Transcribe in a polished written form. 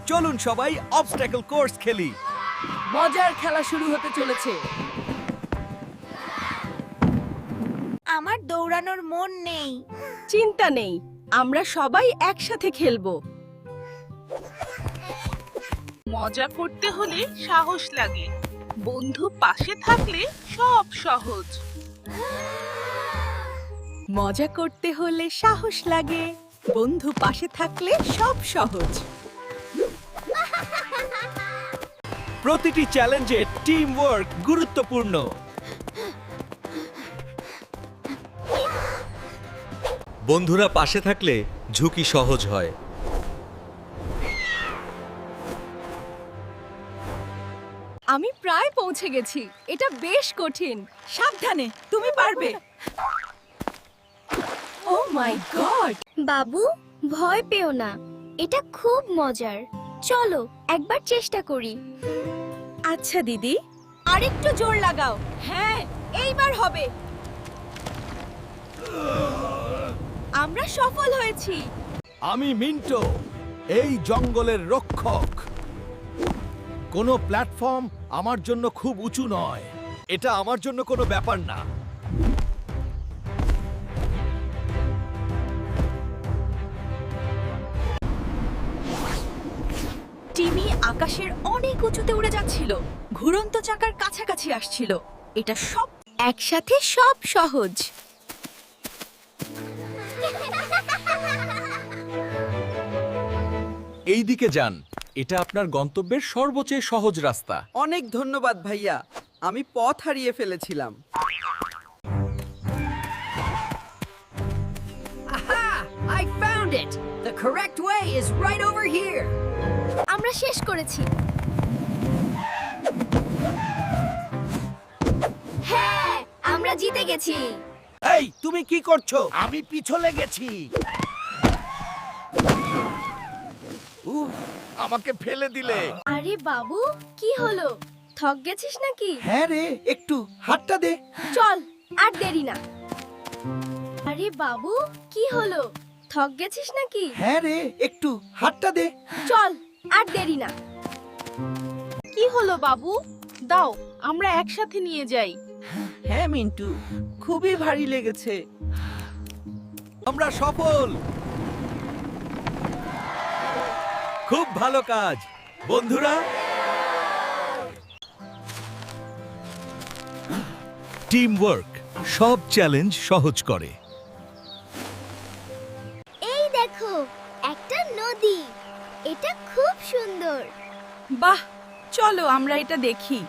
চলুন সবাই obstacle course খেলি। মজার খেলা শুরু হতে চলেছে। আমার দৌড়ানোর মন নেই। চিন্তা নেই, আমরা সবাই একসাথে খেলবো। মজা করতে হলে সাহস লাগে, বন্ধু পাশে থাকলে সব সহজ। মজা করতে হলে সাহস লাগে, বন্ধু পাশে থাকলে সব সহজ। প্রতিটি চ্যালেঞ্জে টিম ওয়ার্ক গুরুত্বপূর্ণ। বন্ধুরা পাশে থাকলে ঝুঁকি সহজ হয়। আমি প্রায় পৌঁছে গেছি, এটা বেশ কঠিন। সাবধানে, তুমি পারবে। ও মাই গড! বাবু, ভয় পেও না, এটা খুব মজার। চলো একবার চেষ্টা করি। আচ্ছা দিদি, আরেকটু জোর লাগাও। হ্যাঁ, এইবার হবে। আমরা সফল হয়েছি। আমি মিন্টো, এই জঙ্গলের রক্ষক। কোনো প্ল্যাটফর্ম আমার জন্য খুব উঁচু নয়, এটা আমার জন্য কোনো ব্যাপার না। টিমি আকাশের অনেক উঁচুতে উড়ে যাচ্ছিল, ঘুরন্ত চাকার কাছাকাছি আসছিল। এটা সব একসাথে সব সহজ। এই দিকে যান, এটা আপনার গন্তব্যের সর্বোচ্চ সহজ রাস্তা। অনেক ধন্যবাদ ভাইয়া, আমি পথ হারিয়ে ফেলেছিলাম। I found it. The correct way is right over here. আমরা শেষ করেছি। হ্যাঁ, আমরা জিতে গেছি। এই তুমি কি করছো? আমি পিছলে গেছি। উফ, আমাকে ফেলে দিলে। আরে বাবু, কি হলো? থক গেছিস নাকি? হ্যাঁ রে, একটু হাতটা দে। চল, আর দেরি না। আরে বাবু, কি হলো? থক গেছিস নাকি? হ্যাঁ রে, একটু হাতটা দে। চল, আর দেরি না। কি হলো বাবু? দাও, আমরা একসাথে নিয়ে যাই। হ্যাঁ মিন্টু, খুবই ভারী লেগেছে। আমরা সফল। খুব ভালো কাজ বন্ধুরা। টিম ওয়ার্ক সব চ্যালেঞ্জ সহজ করে। এই দেখো, একটা নদী। এটা খুব সুন্দর। বাহ, চলো আমরা এটা দেখি।